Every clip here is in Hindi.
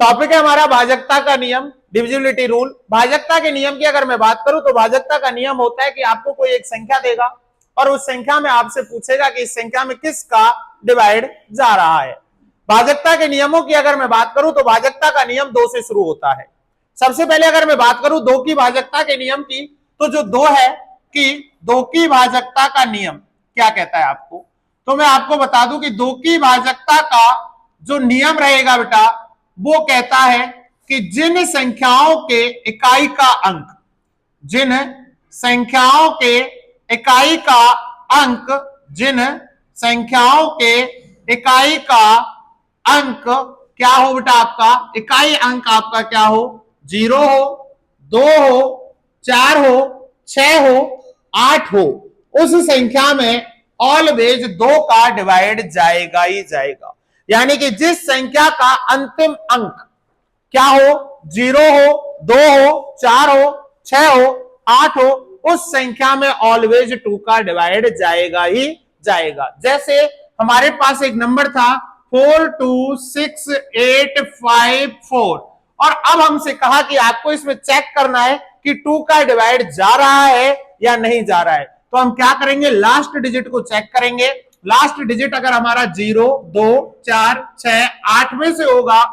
टॉपिक है हमारा भाजकता का नियम, डिविजिबिलिटी रूल। भाजकता के नियम की अगर मैं बात करूं तो भाजकता का नियम होता है कि आपको कोई एक संख्या देगा और उस संख्या में आपसे पूछेगा कि इस संख्या में किसका डिवाइड जा रहा है। भाजकता के नियमों की अगर मैं बात करूं तो भाजकता का नियम 2 से शुरू होता है। सबसे पहले अगर मैं बात करूं 2 की भाजकता के नियम की, तो जो 2 है कि 2 की भाजकता का नियम क्या कहता है आपको, तो मैं आपको बता दूं कि 2 की भाजकता का जो नियम रहेगा बेटा, वो कहता है कि जिन संख्याओं के इकाई का अंक, जिन संख्याओं के इकाई का अंक, जिन संख्याओं के इकाई का अंक क्या हो बेटा, आपका इकाई अंक आपका क्या हो, 0 हो, 2 हो, 4 हो, 6 हो, 8 हो, उस संख्या में ऑलवेज 2 का डिवाइड जाएगा ही जाएगा। यानी कि जिस संख्या का अंतिम अंक क्या हो, 0 हो, 2 हो, 4 हो, 6 हो, 8 हो, उस संख्या में ऑलवेज 2 का डिवाइड जाएगा ही जाएगा। जैसे हमारे पास एक नंबर था 426,854 और अब हमसे कहा कि आपको इसमें चेक करना है कि 2 का डिवाइड जा रहा है या नहीं जा रहा है। तो हम क्या करेंगे, लास्ट डिजिट को चेक करेंगे। लास्ट डिजिट अगर हमारा 0, 2, 4, 6, 8 में से होगा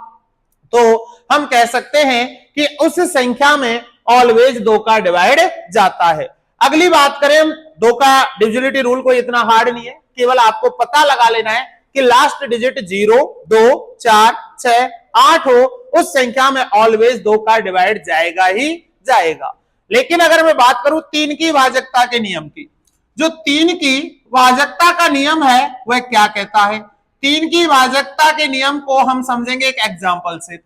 तो हम कह सकते हैं कि उस संख्या में ऑलवेज 2 का डिवाइड जाता है। अगली बात करें हम 2 का डिविजिबिलिटी रूल, कोई इतना हार्ड नहीं है, केवल आपको पता लगा लेना है कि लास्ट डिजिट 0, 2, 4, 6, 8 हो, उस संख्या में ऑलवेज 2 का डिवाइड जाएगा ही जाएगा। लेकिन अगर मैं बात करूं 3 की भाजकता के नियम की, जो 3 की भाजकता का नियम है वह क्या कहता है। 3 की भाजकता के नियम को हम समझेंगे एक एग्जाम्पल से।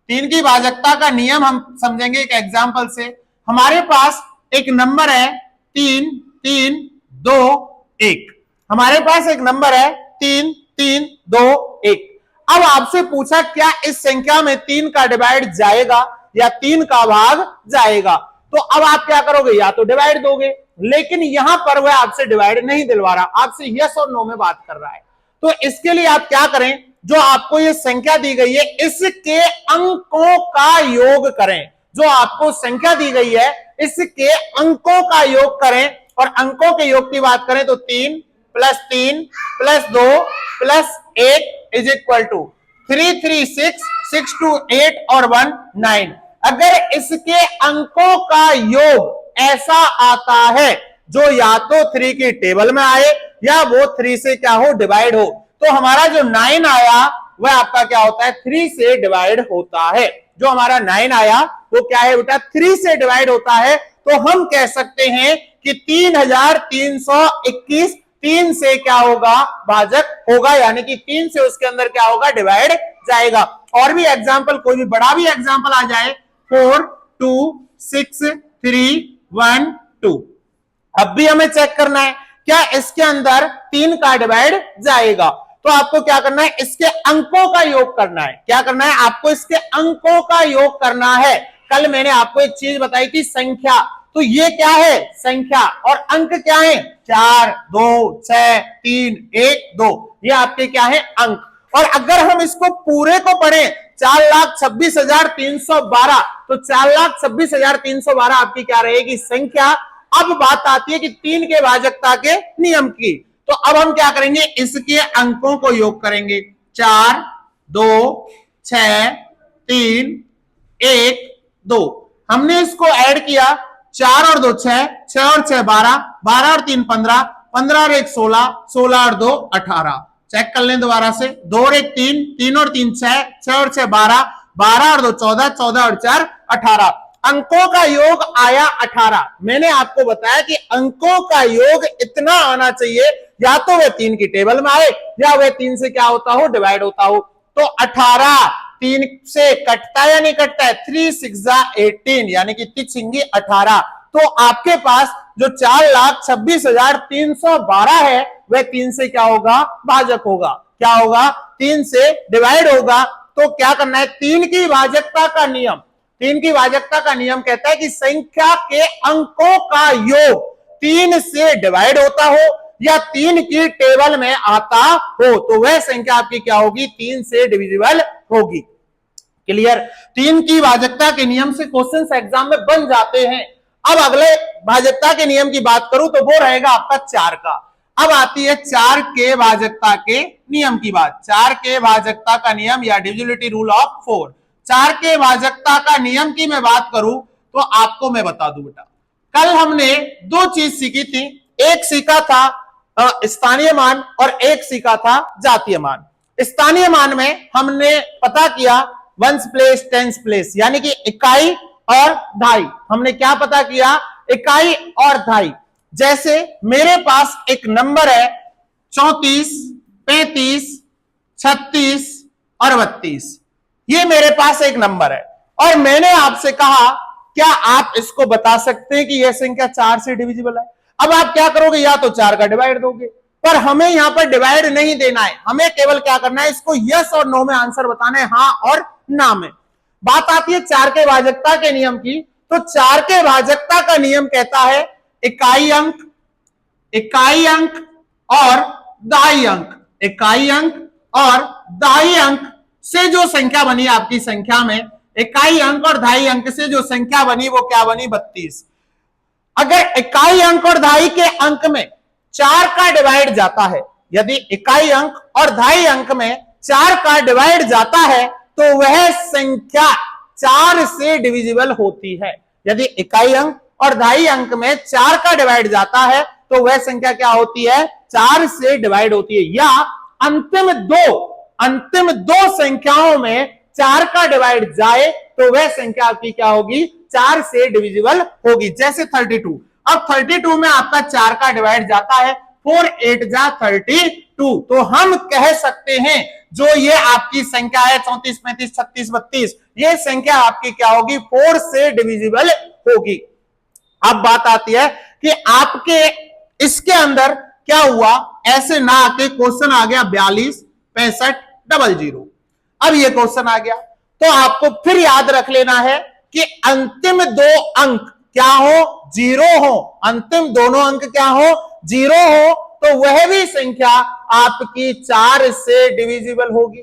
3 की भाजकता का नियम हम समझेंगे एक एग्जाम्पल से। हमारे पास एक नंबर है 3, 3, 2, 1। हमारे पास एक नंबर है 3, 3, 2, 1। अब आपसे पूछा क्या इस संख्या में 3 का डिवाइड जाएगा या 3 का भाग जाएगा, तो अब आप क्या करोगे, या तो डिवाइड दोगे, लेकिन यहां पर वह आपसे डिवाइड नहीं दिलवा रहा, आपसे यस और नो में बात कर रहा है। तो इसके लिए आप क्या करें, जो आपको ये संख्या दी गई है इसके अंकों का योग करें। जो आपको संख्या दी गई है इसके अंकों का योग करें, और अंकों के योग की बात करें तो 3 + 3 + 2 + 1 इज इक्वल टू 3, 3, 6, 6, 2, 8 और 1, 9। अगर इसके अंकों का योग ऐसा आता है जो या तो 3 की टेबल में आए या वो 3 से क्या हो, डिवाइड हो, तो हमारा जो 9 आया वह आपका क्या होता है, 3 से डिवाइड होता है। जो हमारा 9 आया वो क्या है बेटा, 3 से डिवाइड होता है। तो हम कह सकते हैं कि 3321 3 से क्या होगा, भाजक होगा, यानी कि 3 से उसके अंदर क्या होगा, डिवाइड जाएगा। और भी एग्जाम्पल, कोई भी बड़ा भी एग्जाम्पल आ जाए, 4, 2, 6, 3, 1, 2। अब भी हमें चेक करना है क्या इसके अंदर 3 का डिवाइड जाएगा, तो आपको क्या करना है, इसके अंकों का योग करना है। क्या करना है, आपको इसके अंकों का योग करना है। कल मैंने आपको एक चीज बताई थी, संख्या, तो ये क्या है, संख्या, और अंक क्या है, 4, 2, 6, 3, 1, 2, ये आपके क्या है, अंक। और अगर हम इसको पूरे को पढ़ें 4,26,312, तो 4,26,312 आपकी क्या रहेगी, संख्या। अब बात आती है कि 3 के भाजकता के नियम की, तो अब हम क्या करेंगे, इसके अंकों को योग करेंगे। 4, 2, 6, 3, 1, 2। हमने इसको ऐड किया, 4 और 2 6, 6 और 6 12, 12 और 3 15, 15 और 1 16, 16 और 2 18। चेक कर लें दोबारा से, 2 और 1 3, 3 और 3 6, 6 और 6 12, 12 और 2 14, 14 और 4 18। अंकों का योग आया 18। मैंने आपको बताया कि अंकों का योग इतना आना चाहिए, या तो वह 3 की टेबल में आए या वह 3 से क्या होता हो, डिवाइड होता हो। तो 18 3 से कटता या नहीं कटता है, 3 6 18, यानी कि 3 18। तो आपके पास जो 4,26,312 है वह 3 से क्या होगा, भाजक होगा। क्या होगा, 3 से डिवाइड होगा। तो क्या करना है, 3 की भाजकता का नियम, 3 की भाजकता का नियम कहता है कि संख्या के अंकों का योग 3 से डिवाइड होता हो या 3 की टेबल में आता हो, तो वह संख्या आपकी क्या होगी, 3 से डिविजिबल होगी। क्लियर। 3 की भाजकता के नियम से क्वेश्चंस एग्जाम में बन जाते हैं। अब अगले भाजकता के नियम की बात करूं तो वो रहेगा आपका 4 का। अब आती है 4 के भाजकता के नियम की बात। 4 के भाजकता का नियम या डिविजिबिलिटी रूल ऑफ 4। 4 के भाजकता का नियम की मैं बात करूं तो आपको मैं बता दूं बेटा, कल हमने 2 चीज सीखी थी। एक सीखा था स्थानीय मान और एक सीखा था जातीय मान। स्थानीय मान में हमने पता किया वंस प्लेस टेंस प्लेस, यानी कि इकाई और दहाई। हमने क्या पता किया? इकाई और दहाई। जैसे मेरे पास एक नंबर है 34, 35, 36 और 32। ये मेरे पास एक नंबर है और मैंने आपसे कहा क्या आप इसको बता सकते हैं कि यह संख्या 4 से डिविजिबल है? अब आप क्या करोगे, या तो 4 का डिवाइड दोगे, पर हमें यहां पर डिवाइड नहीं देना है। हमें केवल क्या करना है, इसको यस और नो में आंसर बताना है, हां और ना में। बात आती है 4 के भाजकता के नियम की। तो 4 के भाजकता का नियम कहता है इकाई अंक और दहाई अंक। इकाई अंक और दहाई अंक से जो संख्या बनी आपकी संख्या में, इकाई अंक और दहाई अंक से जो संख्या बनी वो क्या बनी? 32। अगर इकाई अंक और दहाई के अंक में 4 का डिवाइड जाता है, यदि इकाई अंक और दहाई अंक में 4 का डिवाइड जाता है तो वह संख्या 4 से डिविजिबल होती है। यदि इकाई अंक और दहाई अंक में 4 का डिवाइड जाता है तो वह संख्या क्या होती है? 4 से डिवाइड होती है। या अंतिम दो संख्याओं में 4 का डिवाइड जाए तो वह संख्या आपकी क्या होगी? 4 से डिविजिबल होगी। जैसे 32। अब 32 में आपका 4 का डिवाइड जाता है, 4 8 जा 32। तो हम कह सकते हैं जो ये आपकी संख्या है 34, 35, 36, 32, ये संख्या आपकी क्या होगी? 4 से डिविजिबल होगी। अब बात आती है कि आपके इसके अंदर क्या हुआ, ऐसे ना आके क्वेश्चन आ गया 42 65 00। अब ये क्वेश्चन आ गया तो आपको फिर याद रख लेना है कि अंतिम 2 अंक क्या हो? 0 हो। अंतिम दोनों अंक क्या हो? 0 हो। तो वह भी संख्या आपकी 4 से डिविजिबल होगी।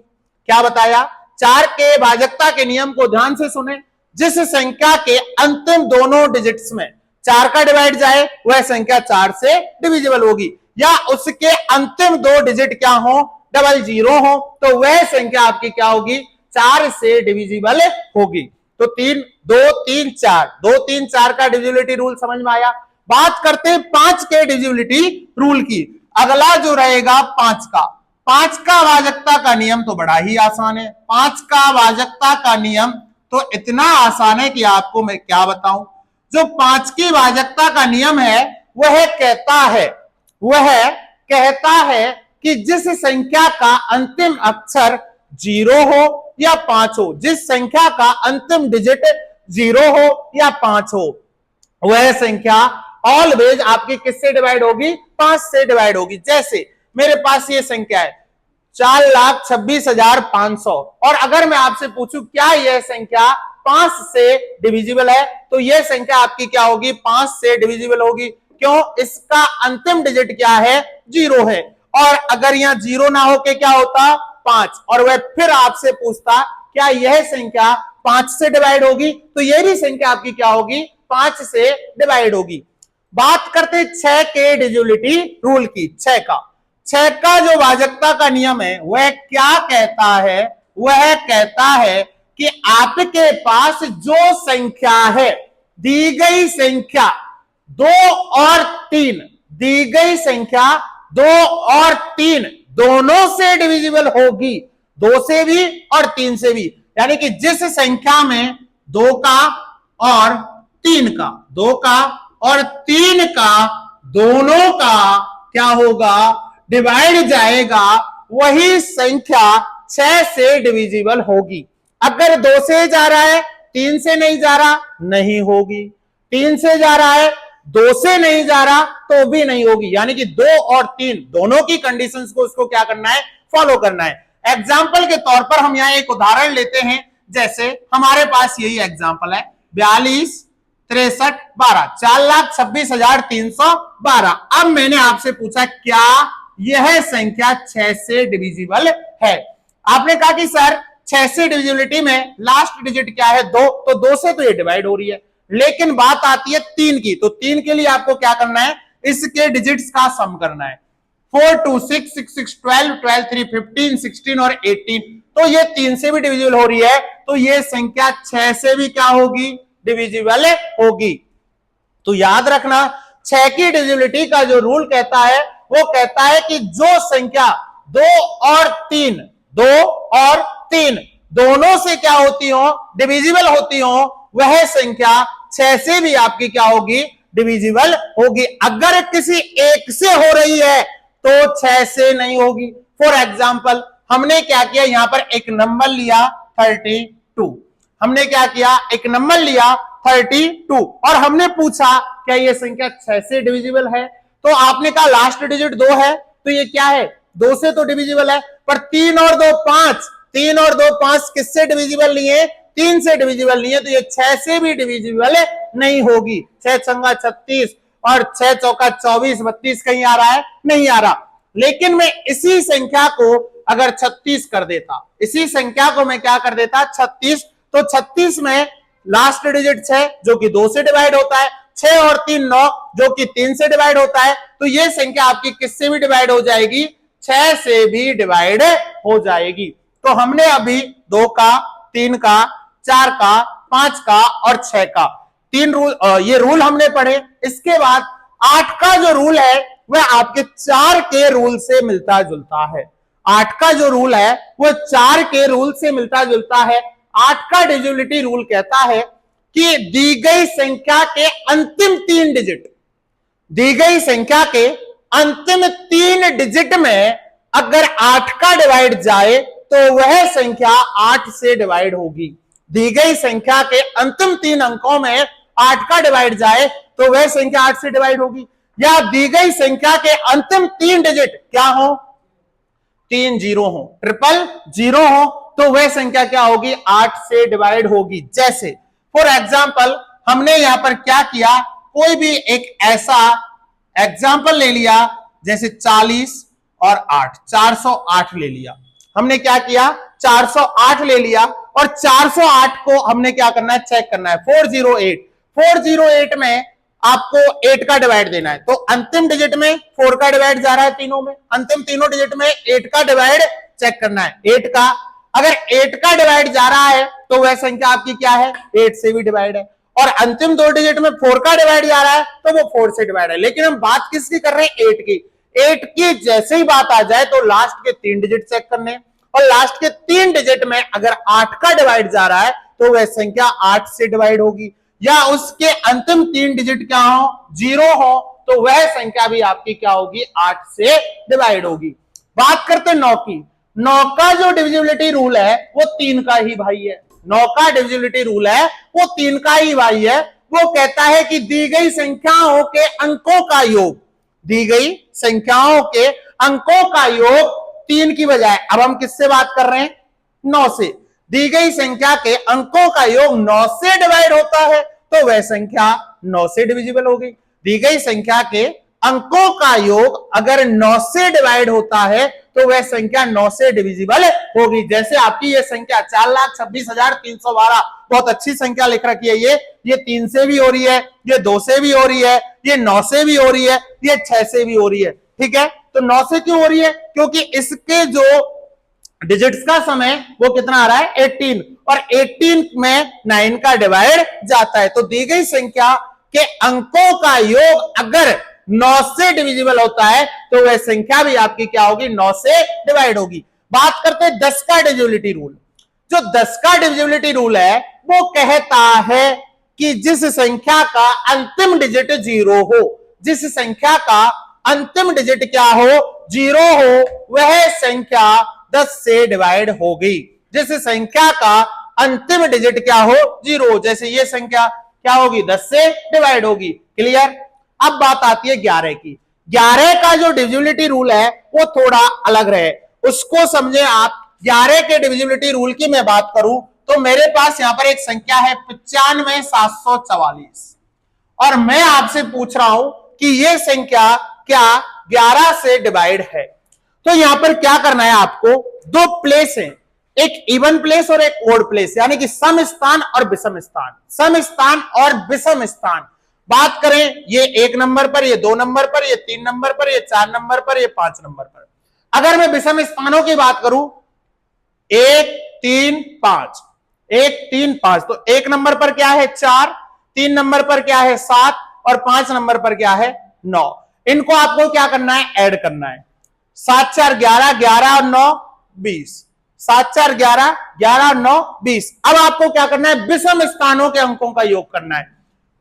क्या बताया? 4 के भाजकता के नियम को ध्यान से सुने। जिस संख्या के अंतिम दोनों डिजिट्स में 4 का डिवाइड जाए वह संख्या 4 से डिविजिबल होगी, या उसके अंतिम 2 डिजिट क्या हो? 00 हो, तो वह संख्या आपकी क्या होगी? 4 से डिविजिबल होगी। तो 3 2 3 4, 2 3 4 का डिविजिबिलिटी रूल समझ में आया। बात करते हैं 5 के डिविजिबिलिटी रूल की। अगला जो रहेगा 5 का। 5 का भाजकता का नियम तो बड़ा ही आसान है। 5 का भाजकता का नियम तो इतना आसान है कि आपको मैं क्या बताऊं। जो 5 की भाजकता का नियम है वह कहता है कि जिस संख्या का अंतिम अक्षर 0 हो या 5 हो, जिस संख्या का अंतिम डिजिट 0 हो या 5 हो, वह संख्या ऑलवेज आपकी किससे डिवाइड होगी? 5 से डिवाइड होगी। जैसे मेरे पास ये संख्या है 4,26,500 और अगर मैं आपसे पूछूं क्या यह संख्या 5 से डिविजिबल है, तो यह संख्या आपकी क्या होगी? 5 से डिविजिबल होगी। क्यों? इसका अंतिम डिजिट क्या है? 0 है। और अगर यहां 0 ना होके क्या होता? 5। और वह फिर आपसे पूछता क्या यह संख्या 5 से डिवाइड होगी, तो यह भी संख्या आपकी क्या होगी? 5 से डिवाइड होगी। बात करते 6 के डिविजिबिलिटी रूल की। 6 का जो भाजकता का नियम है वह क्या कहता है? वह कहता है कि आपके पास जो संख्या है, दी गई संख्या 2 और 3, दी गई संख्या 2 और 3 दोनों से डिविजिबल होगी, 2 से भी और 3 से भी। यानी कि जिस संख्या में 2 का और 3 का, 2 का और 3 का दोनों का क्या होगा? डिवाइड जाएगा, वही संख्या 6 से डिविजिबल होगी। अगर 2 से जा रहा है 3 से नहीं जा रहा, नहीं होगी। 3 से जा रहा है 2 से नहीं जा रहा तो भी नहीं होगी। यानी कि 2 और 3 दोनों की कंडीशंस को उसको क्या करना है? फॉलो करना है। एग्जाम्पल के तौर पर हम यहां एक उदाहरण लेते हैं। जैसे हमारे पास यही एग्जाम्पल है 42 63 12, 4,26,312। अब मैंने आपसे पूछा क्या यह संख्या 6 से डिविजिबल है? आपने कहा कि सर 6 से डिविजिबिलिटी में लास्ट डिजिट क्या है 2, तो 2 से तो ये डिवाइड हो रही है। लेकिन बात आती है 3 की, तो 3 के लिए आपको क्या करना है, इसके डिजिट्स का सम करना है। 4 2 6 6 6 12 12 3 15 16 और 18, तो ये 3 से भी डिविजिबल हो रही है, तो ये संख्या 6 से भी क्या होगी, डिविजिबल होगी। तो याद रखना 6 की डिविजिबिलिटी का जो रूल कहता है वो कहता है कि जो संख्या 2 और 3 दोनों से क्या होती हो, डिविजिबल होती हो, वह संख्या 6 से भी आपकी क्या होगी, डिविजिबल होगी। अगर किसी एक से हो रही है तो 6 से नहीं होगी। फॉर एग्जाम्पल हमने क्या किया, यहां पर एक नंबर लिया 32, हमने क्या किया, एक नंबर लिया 32 और हमने पूछा क्या ये संख्या 6 से डिविजिबल है, तो आपने कहा लास्ट डिजिट 2 है, तो ये क्या है, 2 से तो डिविजिबल है। पर 3 और 2 5, 3 और 2 5 किससे डिविजिबल नहीं है, 3 से डिविजिबल नहीं है, तो ये 6 से भी डिविजिबल नहीं होगी। 6 छंगा 36 और 6 चौका 24, 32 कहीं आ रहा है, नहीं आ रहा। लेकिन मैं इसी संख्या को अगर 36 कर देता, इसी संख्या को मैं क्या कर देता 36, तो 36 में लास्ट डिजिट 6 जो कि 2 से डिवाइड होता है, 6 और 3 9 जो कि 3 से डिवाइड होता है, तो ये संख्या आपकी किससे भी डिवाइड हो जाएगी, 6 से भी डिवाइड हो जाएगी। तो हमने अभी 2 का, 3 का, 4 का, 5 का और 6 का 3 रूल, ये रूल हमने पढ़े। इसके बाद 8 का जो रूल है वह आपके 4 के रूल से मिलता जुलता है। 8 का जो रूल है वो 4 के रूल से मिलता जुलता है। 8 का डिविजिबिलिटी रूल कहता है कि दी गई संख्या के अंतिम 3 डिजिट, दी गई संख्या के अंतिम 3 डिजिट में अगर 8 का डिवाइड जाए तो वह संख्या 8 से डिवाइड होगी। दी गई संख्या के अंतिम 3 अंकों में 8 का डिवाइड जाए तो वह संख्या 8 से डिवाइड होगी। या दी गई संख्या के अंतिम 3 डिजिट क्या हो, 3 जीरो हो, 000 हो, तो वह संख्या क्या होगी, 8 से डिवाइड होगी। जैसे फॉर एग्जाम्पल हमने यहां पर क्या किया, कोई भी एक ऐसा एग्जाम्पल ले लिया, जैसे 40 और 8, 408 ले लिया। हमने क्या किया, 408 ले लिया और 408 को हमने क्या करना है, चेक करना है। 408 में आपको 8 का डिवाइड देना है, तो अंतिम डिजिट में 4 का डिवाइड जा रहा है, तीनों में अंतिम तीनों डिजिट में 8 का डिवाइड चेक करना है। 8 का, अगर 8 का डिवाइड जा रहा है तो वह संख्या आपकी क्या है, 8 से भी डिवाइड है। और अंतिम 2 डिजिट में 4 का डिवाइड जा रहा है तो वो 4 से डिवाइड है। लेकिन हम बात किसकी कर रहे हैं, 8 की। 8 की जैसे ही बात आ जाए तो लास्ट के 3 डिजिट चेक करने, और लास्ट के 3 डिजिट में अगर 8 का डिवाइड जा रहा है तो वह संख्या 8 से डिवाइड होगी। या उसके अंतिम 3 डिजिट क्या हो, 0 हो, तो वह संख्या भी आपकी क्या होगी, 8 से डिवाइड होगी। बात करते हैं 9 की। 9 का जो डिविजिबिलिटी रूल है वो 3 का ही भाई है। 9 का डिविजिबिलिटी रूल है वो 3 का ही भाई है। वो कहता है कि दी गई संख्याओं के अंकों का योग, दी गई संख्याओं के अंकों का योग 3 की बजाय, अब हम किससे बात कर रहे हैं, 9 से। दी गई संख्या के अंकों का योग 9 से डिवाइड होता है तो वह संख्या 9 से डिविजिबल होगी। दी गई संख्या के अंकों का योग अगर 9 से डिवाइड होता है तो वह संख्या 9 से डिविजिबल होगी। जैसे आपकी ये संख्या 4,26,312, बहुत अच्छी संख्या लिख रखी है। ये 3 से भी हो रही है, ये 2 से भी हो रही है, ये 9 से भी हो रही है, ये 6 से भी हो रही है। ठीक है, तो 9 से क्यों हो रही है, क्योंकि इसके जो डिजिट्स का समय वो कितना आ रहा है, 18, और 18 में 9 का डिवाइड जाता है। तो दी गई संख्या के अंकों का योग अगर 9 से डिविजिबल होता है तो वह संख्या भी आपकी क्या होगी, 9 से डिवाइड होगी। बात करते हैं 10 का डिविजिबिलिटी रूल। जो 10 का डिविजिबिलिटी रूल है वो कहता है कि जिस संख्या का अंतिम डिजिट 0 हो, जिस संख्या का अंतिम डिजिट क्या हो, 0 हो, वह संख्या 10 से डिवाइड होगी। जिस संख्या का अंतिम डिजिट क्या हो, 0, जैसे ये संख्या क्या होगी, 10 से डिवाइड होगी। क्लियर। अब बात आती है 11 की। 11 का जो डिविजिबिलिटी रूल है वो थोड़ा अलग रहे, उसको समझे आप। 11 के डिविजिबिलिटी रूल की मैं बात करूं तो मेरे पास यहां पर एक संख्या है 95,744 और मैं आपसे पूछ रहा हूं कि यह संख्या क्या 11 से डिवाइड है। तो यहां पर क्या करना है आपको, 2 प्लेस है, एक इवन प्लेस और एक ओड प्लेस, यानी कि सम स्थान और विषम स्थान, सम स्थान और विषम स्थान। बात करें ये 1 नंबर पर, ये 2 नंबर पर, ये 3 नंबर पर, ये 4 नंबर पर, ये 5 नंबर पर। अगर मैं विषम स्थानों की बात करूं 1 3 5, 1 3 5, तो 1 नंबर पर क्या है 4, 3 नंबर पर क्या है 7 और 5 नंबर पर क्या है 9। इनको आपको क्या करना है, ऐड करना है। 7 4 11, 11 और 9 20, 7 4 11, 11 और 9 20। अब आपको क्या करना है, विषम स्थानों के अंकों का योग करना है,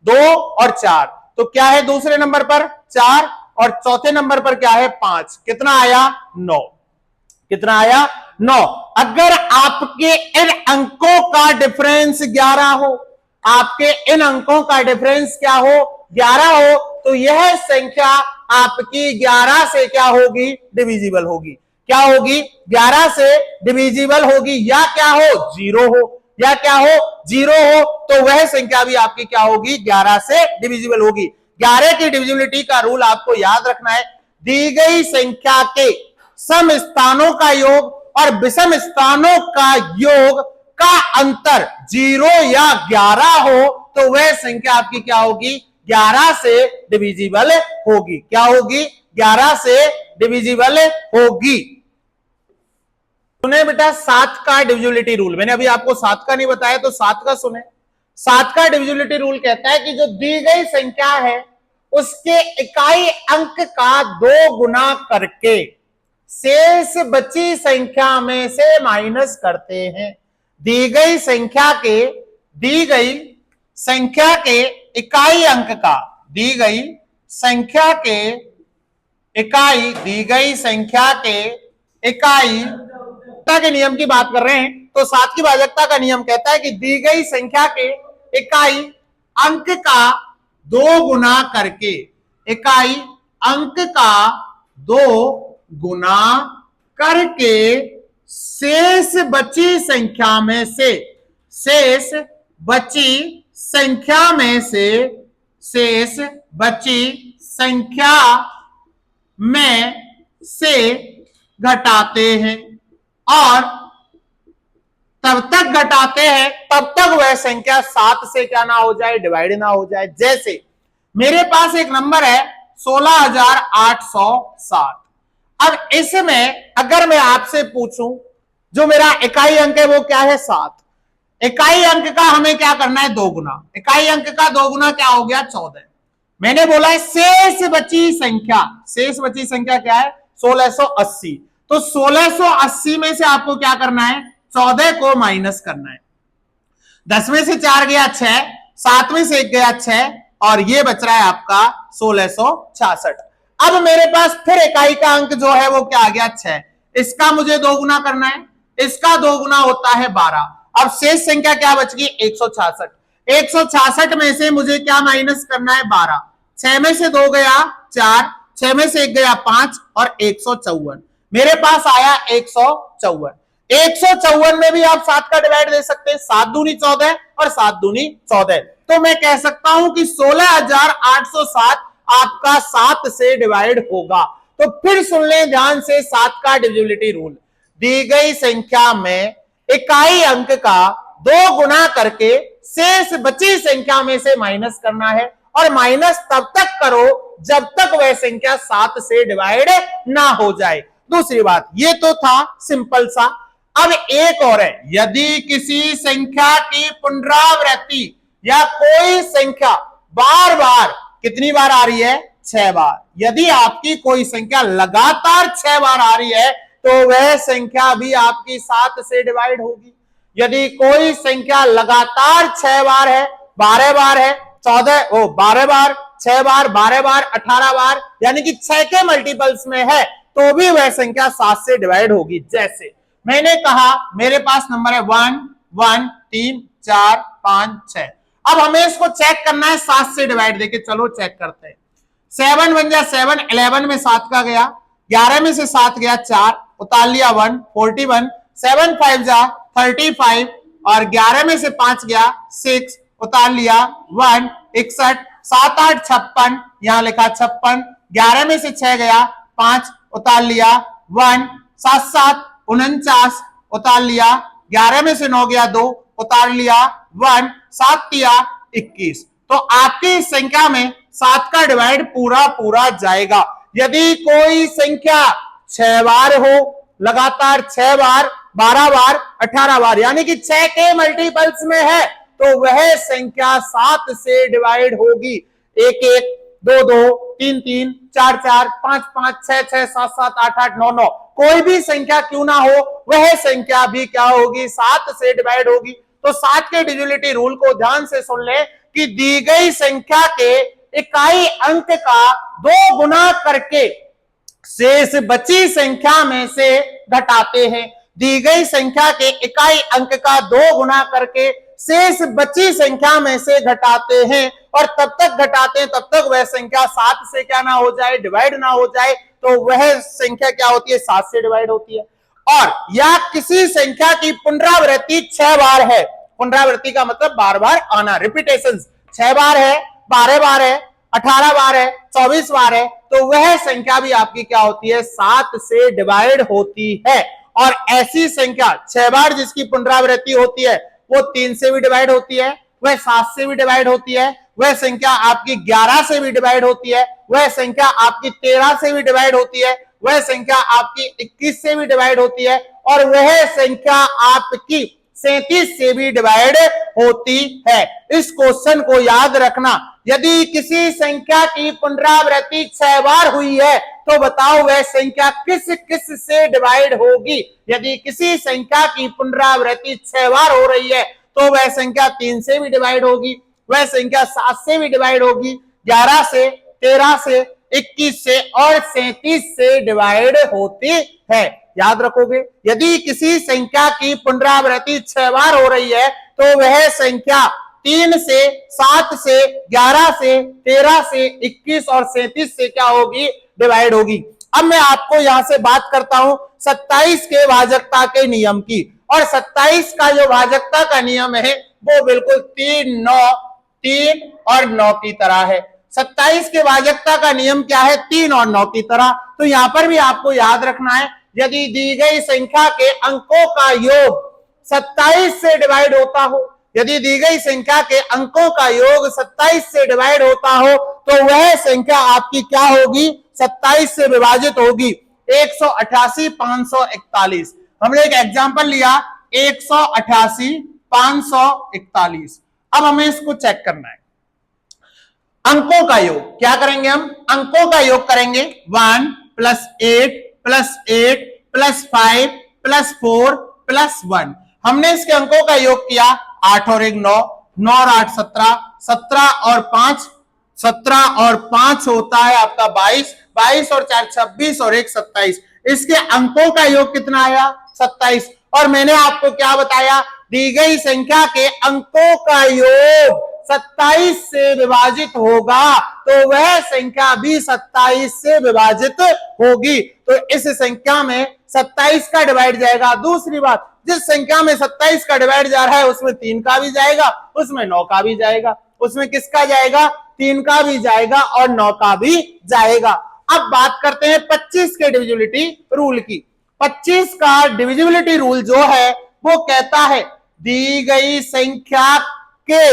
2 और 4। तो क्या है दूसरे नंबर पर 4 और चौथे नंबर पर क्या है 5। कितना आया 9, कितना आया 9। अगर आपके इन अंकों का डिफरेंस 11 हो, आपके इन अंकों का डिफरेंस क्या हो 11 हो, तो यह संख्या आपकी 11 से क्या होगी, डिविजिबल होगी। क्या होगी, 11 से डिविजिबल होगी, या क्या हो 0 हो, या क्या हो 0 हो, तो वह संख्या भी आपकी क्या होगी 11 से डिविजिबल होगी। 11 की डिविजिबिलिटी का रूल आपको याद रखना है, दी गई संख्या के सम स्थानों का योग और विषम स्थानों का योग का अंतर 0 या 11 हो, तो वह संख्या आपकी क्या होगी 11 से डिविजिबल होगी। क्या होगी, 11 से डिविजिबल होगी। सुने बेटा 7 का डिविजिबिलिटी रूल, मैंने अभी आपको 7 का नहीं बताया तो 7 का सुने। 7 का डिविजिबिलिटी रूल कहता है कि जो दी गई संख्या है उसके इकाई अंक का 2 गुना करके शेष बची संख्या में से माइनस करते हैं। दी गई संख्या के इकाई अंक का, दी गई संख्या के इकाई के नियम की बात कर रहे हैं, तो 7 की भाजकता का नियम कहता है कि दी गई संख्या के इकाई अंक का 2 गुना करके, इकाई अंक का 2 गुना करके शेष बची संख्या में से, शेष बची संख्या में से घटाते हैं, और तब तक घटाते हैं तब तक वह संख्या 7 से क्या ना हो जाए, डिवाइड ना हो जाए। जैसे मेरे पास एक नंबर है 16,807। अब इसमें अगर मैं आपसे पूछूं, जो मेरा इकाई अंक है वो क्या है 7, इकाई अंक का हमें क्या करना है 2 गुना, इकाई अंक का 2 गुना क्या हो गया 14। मैंने बोला है शेष बची संख्या क्या है 1680, तो 1680 में से आपको क्या करना है 14 को माइनस करना है। 10 में से 4 गया 6, 7 में से 1 गया 6, और ये बच रहा है आपका 1666। अब मेरे पास फिर इकाई का अंक जो है वो क्या आ गया 6, इसका मुझे 2 गुना करना है, इसका 2 गुना होता है 12। अब शेष संख्या क्या बच गई 166, 166 में से मुझे क्या माइनस करना है 12, 6 में से 2 गया 4, 6 में से 1 गया 5 और 154, मेरे पास आया 154। 154 में भी आप 7 का डिवाइड दे सकते हैं, 7 दूनी 14 और 7 दूनी 14, तो मैं कह सकता हूं कि 16,807 आपका 7 से डिवाइड होगा। तो फिर सुन लें ध्यान से 7 का डिविजिबिलिटी रूल, दी गई संख्या में इकाई अंक का 2 गुना करके शेष बची संख्या में से माइनस करना है, और माइनस तब तक करो जब तक वह संख्या 7 से डिवाइड ना हो जाए। दूसरी बात, ये तो था सिंपल सा। अब एक और है, यदि किसी संख्या की पुनरावृत्ति या कोई संख्या बार बार कितनी बार आ रही है 6 बार, यदि आपकी कोई संख्या लगातार 6 बार आ रही है तो वह संख्या भी आपकी 7 से डिवाइड होगी। यदि कोई संख्या लगातार 6 बार है, 12 बार है, 12 बार, 6 बार, 12 बार, 18 बार, यानी कि 6 के मल्टीपल्स में है, तो भी वह संख्या 7 से डिवाइड होगी। जैसे मैंने कहा मेरे पास नंबर है 1 1 3 4 5 6। अब हमें इसको चेक करना है 7 से डिवाइड देके, चलो चेक करते हैं। 7 बन जा 7, 11 में 7 का गया, 11 में से 7 गया 4, उतार लिया 1, 41, 7 5 जा 35, और 11 में से 5 गया 6, उतार लिया 1, 61, 7 8 56, यहां लिखा 56, 11 में से 6 गया 5, उतार लिया 1, 7 7 49, उतार लिया, 11 में से 9 गया 2, उतार लिया 1, 7 दिया 21। तो आपकी इस संख्या में 7 का डिवाइड पूरा पूरा जाएगा। यदि कोई संख्या 6 बार हो, लगातार 6 बार, 12 बार, 18 बार, यानी कि 6 के मल्टीपल्स में है, तो वह संख्या 7 से डिवाइड होगी। 1 1, 2 2, 3 3, 4 4, 5 5, 6 6, 7 7, 8 8, 9 9, कोई भी संख्या क्यों ना हो, वह संख्या भी क्या होगी, 7 से डिवाइड होगी। तो 7 के डिविजिबिलिटी रूल को ध्यान से सुन ले कि दी गई संख्या के इकाई अंक का 2 गुना करके शेष बची संख्या में से घटाते हैं। दी गई संख्या के इकाई अंक का 2 गुना करके शेष बची संख्या में से घटाते हैं, और तब तक घटाते हैं तब तक वह संख्या 7 से क्या ना हो जाए, डिवाइड ना हो जाए, तो वह संख्या क्या होती है, 7 से डिवाइड होती है। और या किसी संख्या की पुनरावृत्ति 6 बार है, पुनरावृत्ति का मतलब बार बार आना, रिपीटेशन, 6 बार है, 12 बार है, 18 बार है, 24 बार है, तो वह संख्या भी आपकी क्या होती है, 7 से डिवाइड होती है। और ऐसी संख्या 6 बार जिसकी पुनरावृत्ति होती है वो 3 से भी डिवाइड होती है, वह 7 से भी डिवाइड होती है, वह संख्या आपकी 11 से भी डिवाइड होती है, वह संख्या आपकी 13 से भी डिवाइड होती है, वह संख्या आपकी 21 से भी डिवाइड होती है, और वह संख्या आपकी 37 से भी डिवाइड होती है। इस क्वेश्चन को याद रखना, यदि किसी संख्या की पुनरावृत्ति 6 बार हुई है तो बताओ वह संख्या किस किस से डिवाइड होगी। यदि किसी संख्या की पुनरावृत्ति 6 बार हो रही है तो वह संख्या 3 से भी डिवाइड होगी, वह संख्या 7 से भी डिवाइड होगी, 11 से, 13 से, 21 से और 37 से डिवाइड होती है। याद रखोगे, यदि किसी संख्या की पुनरावृत्ति 6 बार हो रही है तो वह संख्या 3 से, 7 से, 11 से, 13 से, 21 और 37 से क्या होगी, डिवाइड होगी। अब मैं आपको यहां से बात करता हूं 27 के भाजकता के नियम की, और 27 का जो भाजकता का नियम है वो बिल्कुल 3 9 3 और 9 की तरह है। 27 के भाजकता का नियम क्या है, 3 और 9 की तरह। तो यहां पर भी आपको याद रखना है, यदि दी गई संख्या के अंकों का योग 27 से डिवाइड होता हो, यदि दी गई संख्या के अंकों का योग 27 से डिवाइड होता हो तो वह संख्या आपकी क्या होगी, 27 से विभाजित होगी। 188 541, हमने एक एग्जांपल लिया 188 541। अब हमें इसको चेक करना है, अंकों का योग क्या करेंगे, हम अंकों का योग करेंगे 1 + 8 + 8 + 5 + 4 + 1। हमने इसके अंकों का योग किया, 8 और 1 9, 9 और 8 17, 17 और 5 17 और 5 होता है आपका 22, 22 और 4 26 और 1 27। इसके अंकों का योग कितना आया, 27। और मैंने आपको क्या बताया, दी गई संख्या के अंकों का योग 27 से विभाजित होगा तो वह संख्या भी 27 से विभाजित होगी। तो इस संख्या में 27 का डिवाइड जाएगा। दूसरी बात, जिस संख्या में 27 का डिवाइड जा रहा है उसमें 3 का भी जाएगा, उसमें 9 का भी जाएगा, उसमें किसका जाएगा, 3 का भी जाएगा और 9 का भी जाएगा। अब बात करते हैं 25 के डिविजिबिलिटी रूल की। 25 का डिविजिबिलिटी रूल जो है वो कहता है, दी गई संख्या के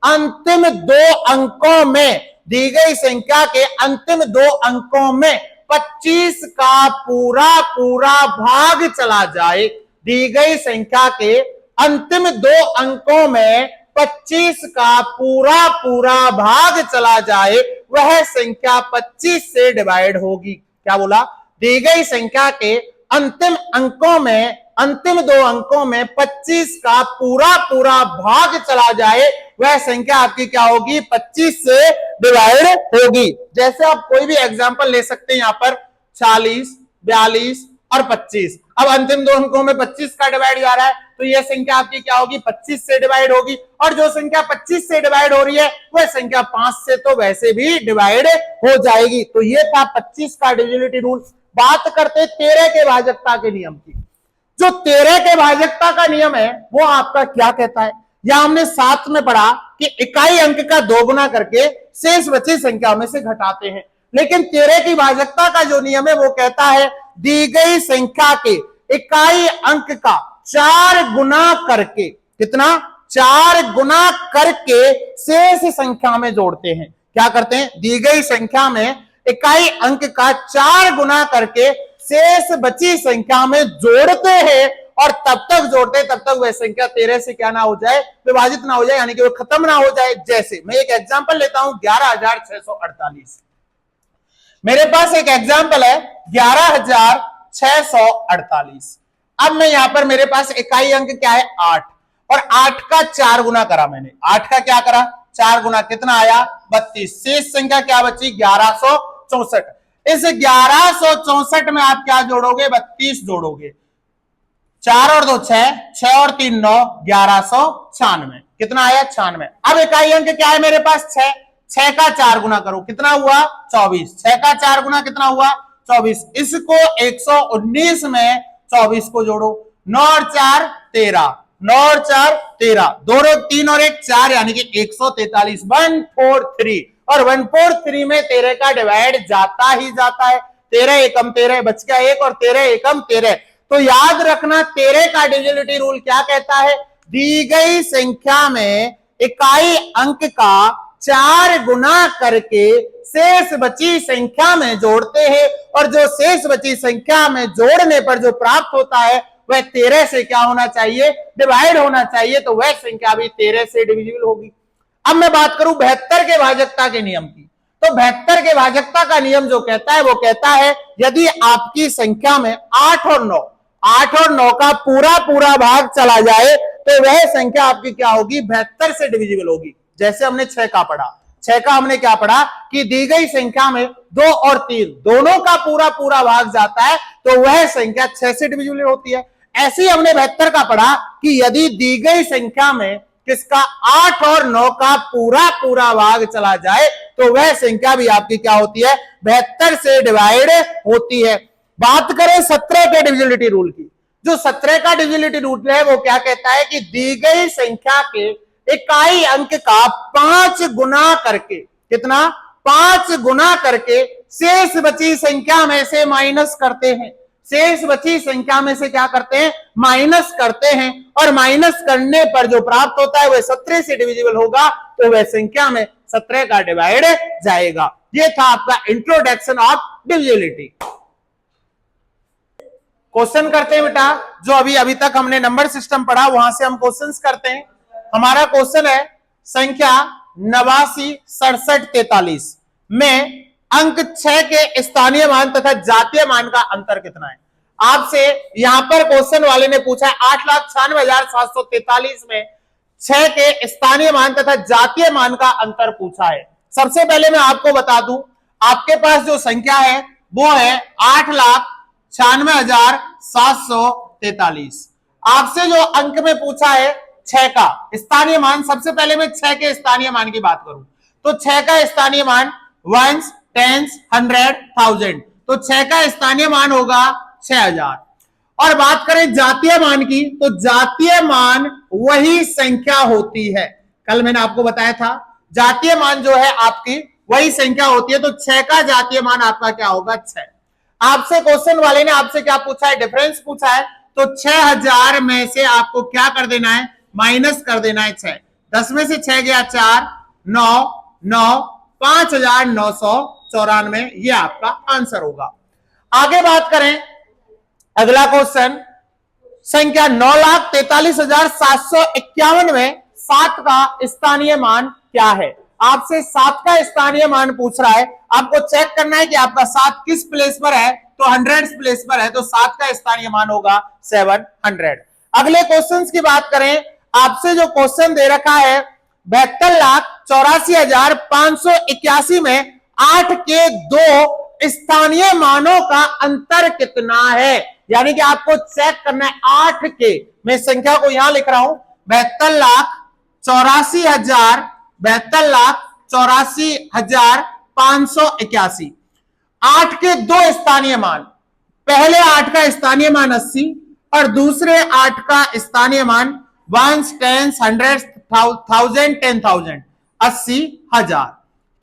अंतिम 2 अंकों में, दी गई संख्या के अंतिम 2 अंकों में 25 का पूरा पूरा भाग चला जाए। दी गई संख्या के अंतिम 2 अंकों में 25 का पूरा पूरा भाग चला जाए, वह संख्या 25 से डिवाइड होगी। क्या बोला, दी गई संख्या के अंतिम अंकों में, अंतिम 2 अंकों में 25 का पूरा पूरा भाग चला जाए, वह संख्या आपकी क्या होगी, 25 से डिवाइड होगी। जैसे आप कोई भी एग्जांपल ले सकते हैं, यहां पर 40, 42 और 25। अब अंतिम 2 अंकों में 25 का डिवाइड जा रहा है तो यह संख्या आपकी क्या होगी, 25 से डिवाइड होगी। और जो संख्या 25 से डिवाइड हो रही है वह संख्या 5 से तो वैसे भी डिवाइड हो जाएगी। तो ये था 25 का डिविजिबिलिटी रूल। बात करते 13 के भाजकता के नियम की। जो 13 के भाजकता का नियम है वो आपका क्या कहता है, या हमने 7 में पढ़ा कि इकाई अंक का 2 गुना करके शेष बची संख्या में से घटाते हैं। लेकिन 13 की भाजकता का जो नियम है वो कहता है, दी गई संख्या के इकाई अंक का 4 गुना करके, कितना, 4 गुना करके शेष संख्या में जोड़ते हैं। क्या करते हैं, दी गई संख्या में इकाई अंक का 4 गुना करके शेष बची संख्या में जोड़ते हैं, और तब तक जोड़ते तब तक वह संख्या 13 से क्या ना हो जाए, विभाजित ना हो जाए, यानी कि वो खत्म ना हो जाए। जैसे मैं एक एग्जांपल लेता हूं, 11,648। मेरे पास एक एग्जांपल है 11,648। अब मैं यहां पर, मेरे पास इकाई अंक क्या है, 8, और 8 का 4 गुना करा मैंने, 8 का क्या करा, 4 गुना, कितना आया, 32। शेष संख्या क्या बची, 1164। इस 1164 में आप क्या जोड़ोगे, 32 जोड़ोगे। 4 और 2 6, 6 और 3 9, 1196। कितना आया, 96। अब इकाई अंक क्या है मेरे पास, 6, 6 का 4 गुना करो, कितना हुआ, 24। 6 का 4 गुना कितना हुआ, 24। इसको 119 में 24 को जोड़ो, 9 और 4 13, 9 और 4 13, 2 और 3 और 1 4, यानी कि 143, 143। और 143 में 13 का डिवाइड जाता ही जाता है, 13 एकम 13 बच गया 1, और 13 एकम 13। तो याद रखना 13 का डिविजिबिलिटी रूल क्या कहता है, दी गई संख्या में इकाई अंक का 4 गुना करके शेष बची संख्या में जोड़ते हैं, और जो शेष बची संख्या में जोड़ने पर जो प्राप्त होता है वह 13 से क्या होना चाहिए, डिवाइड होना चाहिए। तो वह संख्या भी 13 से डिविजिबल होगी। अब मैं बात करूं 72 के भाजकता के नियम की, तो 72 के भाजकता का नियम जो कहता है वो कहता है, यदि आपकी संख्या में 8 और 9 का पूरा पूरा भाग चला जाए तो वह संख्या आपकी क्या होगी, 72 से डिविजिबल होगी। जैसे हमने 6 का पढ़ा, 6 का हमने क्या पढ़ा कि दी गई संख्या में 2 और 3 दोनों का पूरा पूरा भाग जाता है तो वह संख्या 6 से डिविजिबल होती है। ऐसे ही हमने 72 का पढ़ा कि यदि दी गई संख्या में किसका 8 और 9 का पूरा पूरा भाग चला जाए तो वह संख्या भी आपकी क्या होती है, 72 से डिवाइड होती है। बात करें 17 के डिविजिबिलिटी रूल की, जो 17 का डिविजिबिलिटी रूल है वो क्या कहता है कि दी गई संख्या के इकाई अंक का 5 गुना करके, कितना, 5 गुना करके शेष बची संख्या में से माइनस करते हैं। शेष बची संख्या में से क्या करते हैं, माइनस करते हैं, और माइनस करने पर जो प्राप्त होता है वह 17 से डिविजिबल होगा, तो वह संख्या में 17 का डिवाइड जाएगा। ये था आपका इंट्रोडक्शन ऑफ डिविजिबिलिटी। क्वेश्चन करते हैं बेटा, जो अभी तक हमने नंबर सिस्टम पढ़ा वहां से हम क्वेश्चंस करते हैं। हमारा क्वेश्चन है संख्या 89 67 43 में अंक 6 के स्थानीय मान तथा जातीय मान का अंतर कितना है। आपसे यहां पर क्वेश्चन वाले ने पूछा है 8,96,743 में 6 के स्थानीय मान तथा जातीय मान का अंतर पूछा है। सबसे पहले मैं आपको बता दूं, आपके पास जो संख्या है वो है 8,96,743। आपसे जो अंक में पूछा है 6 का स्थानीय मान, सबसे पहले मैं 6 के स्थानीय मान की बात करूं तो 6 का स्थानीय मान 1s 10s 100 1000, तो 6 का स्थानीय मान होगा 6000। और बात करें जातीय मान की तो जातीय मान वही संख्या होती है, कल मैंने आपको बताया था जातीय मान जो है आपकी वही संख्या होती है, तो 6 का जातीय मान आपका क्या होगा, 6। आपसे क्वेश्चन वाले ने आपसे क्या पूछा है, डिफरेंस पूछा है, तो 6000 में से आपको क्या कर देना है, माइनस कर देना है 6। 10 में से 6 गया 4, 9 9 5994, ये आपका आंसर होगा। आगे बात करें, अगला क्वेश्चन संख्या 9,43,751 में 7 का स्थानीय मान क्या है। आपसे 7 का स्थानीय मान पूछ रहा है, आपको चेक करना है कि आपका 7 किस प्लेस पर है, तो 100 प्लेस पर है, तो 7 का स्थानीय मान होगा 700। अगले क्वेश्चन की बात करें, आपसे जो क्वेश्चन दे रखा है 72,84,581 में 8 के 2 स्थानीय मानों का अंतर कितना है, यानी कि आपको चेक करना है 8 के, मैं संख्या को यहां लिख रहा हूं 72,84,581। 8 के 2 स्थानीय मान, पहले 8 का स्थानीय मान 80 और दूसरे 8 का स्थानीय मान 1s 10s 100 1000 10,000, 80,000।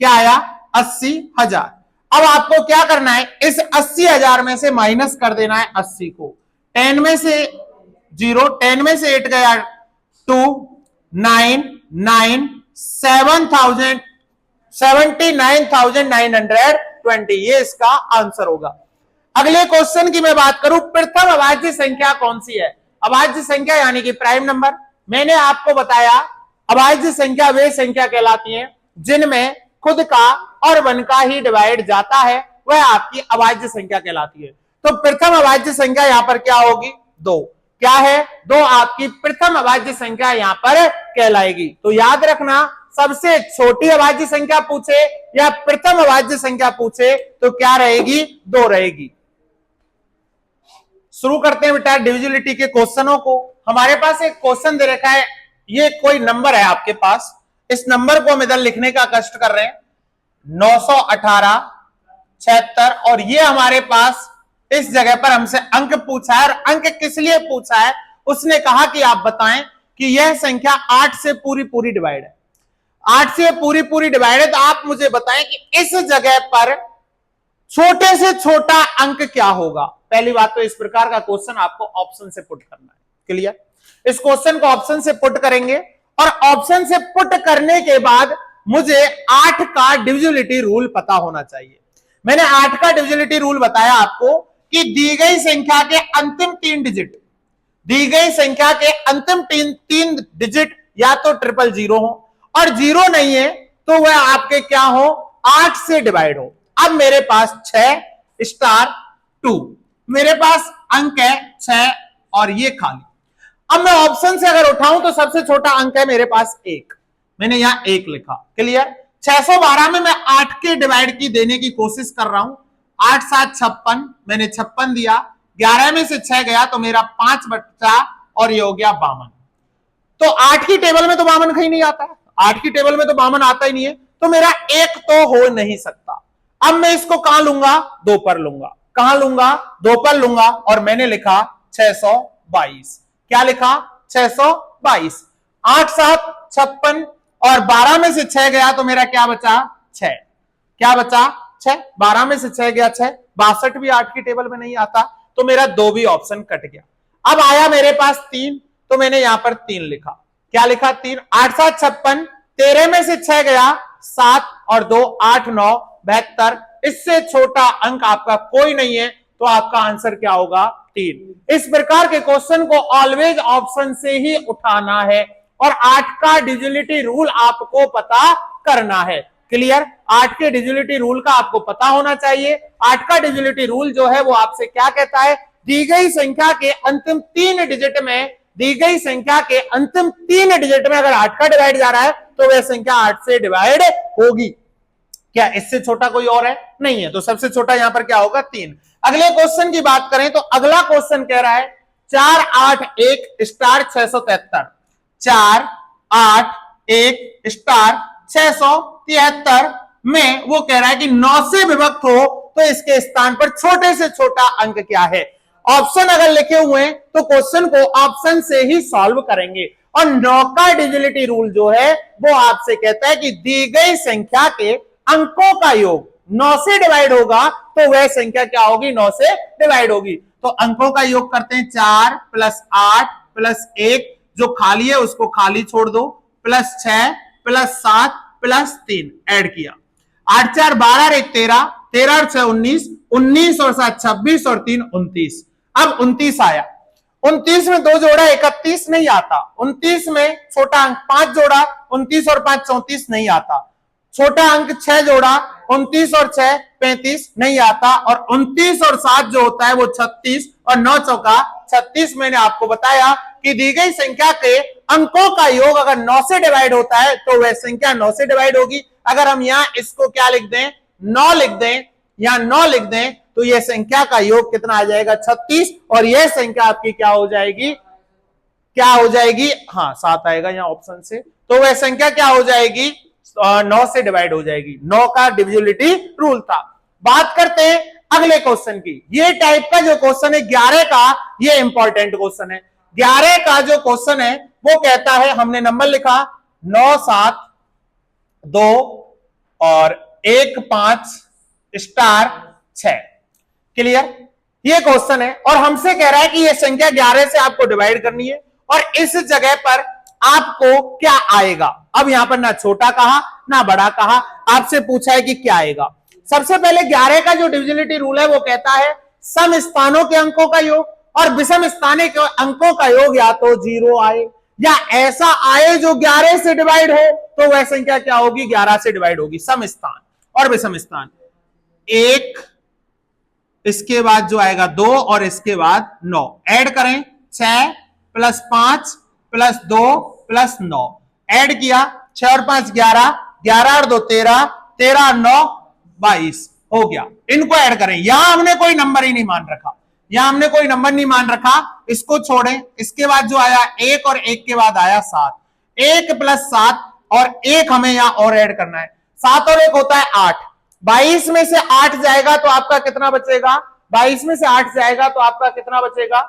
क्या आया, 80,000। अब आपको क्या करना है, इस 80,000 में से माइनस कर देना है 80 को, 10 में से 0, 10 में से 8 गया 2, 9, 9, 79,920, ये इसका आंसर होगा। अगले क्वेश्चन की मैं बात करूं, प्रथम अभाज्य संख्या कौन सी है? अभाज्य संख्या यानी कि प्राइम नंबर। मैंने आपको बताया अभाज्य संख्या वे संख्या कहलाती हैं जिनमें खुद का और वन का ही डिवाइड जाता है, वह आपकी अभाज्य संख्या कहलाती है। तो प्रथम अभाज्य संख्या यहां पर क्या होगी? 2। क्या है? 2 आपकी प्रथम अभाज्य संख्या यहां पर कहलाएगी। तो याद रखना, सबसे छोटी अभाज्य संख्या पूछे या प्रथम अभाज्य संख्या पूछे तो क्या रहेगी? 2 रहेगी। शुरू करते हैं बेटा डिविजिबिलिटी के क्वेश्चनों को। हमारे पास एक क्वेश्चन दे रखा है, ये कोई नंबर है आपके पास, इस नंबर को हम इधर लिखने का कष्ट कर रहे हैं 918 76, और ये हमारे पास इस जगह पर हमसे अंक पूछा है। और अंक किस लिए पूछा है? उसने कहा कि आप बताएं कि यह संख्या 8 से पूरी पूरी डिवाइड है। 8 से पूरी पूरी डिवाइड है, तो आप मुझे बताएं कि इस जगह पर छोटे से छोटा अंक क्या होगा। पहली बात तो इस प्रकार का क्वेश्चन आपको ऑप्शन से पुट करना है। क्लियर? इस क्वेश्चन को ऑप्शन से पुट करेंगे और ऑप्शन से पुट करने के बाद मुझे 8 का डिविजिबिलिटी रूल पता होना चाहिए। मैंने 8 का डिविजिबिलिटी रूल बताया आपको कि दी गई संख्या के अंतिम 3 डिजिट, दी गई संख्या के अंतिम 3 डिजिट या तो 000 हो, और 0 नहीं है तो वह आपके क्या हो? 8 से डिवाइड हो। अब मेरे पास 6 स्टार 2, मेरे पास अंक है 6 और ये खाली। अब मैं ऑप्शन से अगर उठाऊं तो सबसे छोटा अंक है मेरे पास 1, मैंने यहां 1 लिखा। क्लियर? 612 में मैं 8 के डिवाइड की देने की कोशिश कर रहा हूं। 8 7 56, मैंने 56 दिया, 11 में से 6 गया तो मेरा 5 बचा और ये हो गया 52। तो 8 की टेबल में तो 52 कहीं नहीं आता, 8 की टेबल में तो 52 आता ही नहीं है, तो मेरा 1 तो हो नहीं सकता। अब मैं इसको कहां लूंगा? 2 पर लूंगा। कहां लूंगा? 2 पर लूंगा, और मैंने लिखा 622। क्या लिखा? 622। 8 7 56 और 12 में से 6 गया तो मेरा क्या बचा? 6। क्या बचा? 6। 12 में से 6 गया 6, 62 भी 8 की टेबल में नहीं आता, तो मेरा 2 भी ऑप्शन कट गया। अब आया मेरे पास 3, तो मैंने यहां पर 3 लिखा। क्या लिखा? 3। 8 7 56, 13 में से 6 गया 7 और 2 8 9 72, इससे छोटा अंक आपका कोई नहीं है, तो आपका आंसर क्या होगा? 3। इस प्रकार के क्वेश्चन को ऑलवेज ऑप्शन से ही उठाना है और 8 का डिविजिबिलिटी रूल आपको पता करना है। क्लियर? 8 के डिविजिबिलिटी रूल का आपको पता होना चाहिए। 8 का डिविजिबिलिटी रूल जो है वो आपसे क्या कहता है? दी गई संख्या के अंतिम 3 डिजिट में, दी गई संख्या के अंतिम 3 डिजिट में अगर 8 का डिवाइड जा रहा है तो वह संख्या 8 से डिवाइड होगी। क्या इससे छोटा कोई और है? नहीं है, तो सबसे छोटा यहां पर क्या होगा? 3। अगले क्वेश्चन की बात करें तो अगला क्वेश्चन कह रहा है 4 8 1 स्टार 673, 4 8 1 स्टार 673 में वो कह रहा है कि 9 से विभक्त हो तो इसके स्थान पर छोटे से छोटा अंक क्या है। ऑप्शन अगर लिखे हुए हैं तो क्वेश्चन को ऑप्शन से ही सॉल्व करेंगे, और 9 का डिविजिबिलिटी रूल जो है वो आपसे कहता है कि दी गई संख्या के अंकों का योग 9 से डिवाइड होगा तो वह संख्या क्या होगी? 9 से डिवाइड होगी। तो अंकों का योग करते हैं, 4 + 8 + 1, जो खाली है उसको खाली छोड़ दो, +6 +7 +3 ऐड किया। 8 4 12 1 13, 13 और 6 19, 19 और 7 26 और 3 29। अब 29 आया, 29 में 2 जोड़ा 31 नहीं आता, 29 में छोटा अंक 5 जोड़ा 29 और 5 34 नहीं आता, छोटा अंक 6 जोड़ा 29 और 6 35 नहीं आता, और 29 और 7 जो होता है वो 36 और 9 चौका 36। मैंने आपको बताया कि दी गई संख्या के अंकों का योग अगर 9 से डिवाइड होता है तो वह संख्या 9 से डिवाइड होगी। अगर हम यहां इसको क्या लिख दें? 9 लिख दें या 9 लिख दें तो यह संख्या का योग कितना आ जाएगा? 36, और यह संख्या आपकी क्या हो जाएगी? क्या हो जाएगी? हाँ 7 आएगा यहाँ ऑप्शन से, तो वह संख्या क्या हो जाएगी? 9 से डिवाइड हो जाएगी। 9 का डिविजिबिलिटी रूल था। बात करते हैं अगले क्वेश्चन की। ये टाइप का जो क्वेश्चन है 11 का, ये इंपॉर्टेंट क्वेश्चन है। 11 का जो क्वेश्चन है वो कहता है, हमने नंबर लिखा 9 7 2 और 1 5 स्टार 6। क्लियर? ये क्वेश्चन है और हमसे कह रहा है कि ये संख्या 11 से आपको डिवाइड करनी है और इस जगह पर आपको क्या आएगा। अब यहां पर ना छोटा कहा ना बड़ा कहा, आपसे पूछा है कि क्या आएगा। सबसे पहले 11 का जो डिविजिबिलिटी रूल है वो कहता है सम स्थानों के अंकों का योग और विषम स्थानों के अंकों का योग या तो 0 आए या ऐसा आए जो 11 से डिवाइड हो, तो वह संख्या क्या होगी, 11 से डिवाइड होगी। सम स्थान और विषम स्थान, 1 इसके बाद जो आएगा 2 और इसके बाद 9, ऐड करें 6 + 5 + 2 + 9, ऐड किया 6 और 5 11, 11 और 2 13, 13 और 9 22 हो गया। इनको ऐड करें, यहां हमने कोई नंबर ही नहीं मान रखा, यहां हमने कोई नंबर नहीं मान रखा, इसको छोड़ें। इसके बाद जो आया 1 और 1 के बाद आया 7, 1 + 7 और 1 हमें यहां और ऐड करना है, 7 और 1 होता है 8, 22 में से 8 जाएगा तो आपका कितना बचेगा, 22 में से 8 जाएगा तो आपका कितना बचेगा,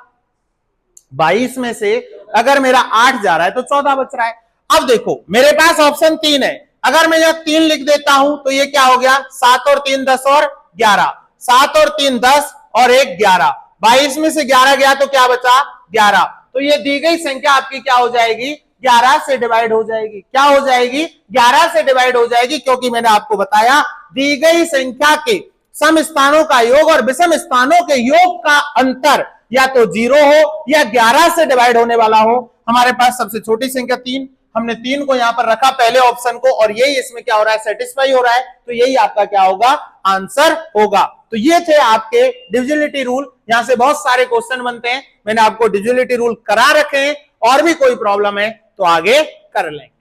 22 में से अगर मेरा 8 जा रहा है तो 14 बच रहा है। अब देखो मेरे पास ऑप्शन 3 है, अगर मैं यहां 3 लिख देता हूं तो ये क्या हो गया, 7 और 3 10 और 11, 7 और 3 10 और 1 11, 22 में से 11 गया तो क्या बचा 11, तो ये दी गई संख्या आपकी क्या हो जाएगी, 11 से डिवाइड हो जाएगी। क्या हो जाएगी, 11 से डिवाइड हो जाएगी, क्योंकि मैंने आपको बताया दी गई संख्या के सम स्थानों का योग और विषम स्थानों के योग का अंतर या तो 0 हो या 11 से डिवाइड होने वाला हो। हमारे पास सबसे छोटी संख्या 3, हमने 3 को यहां पर रखा पहले ऑप्शन को, और यही इसमें क्या हो रहा है, सेटिस्फाई हो रहा है, तो यही आपका क्या होगा, आंसर होगा। तो ये थे आपके डिविजिबिलिटी रूल, यहां से बहुत सारे क्वेश्चन बनते हैं, मैंने आपको डिविजिबिलिटी रूल करा रखे हैं, और भी कोई प्रॉब्लम है तो आगे कर लेंगे।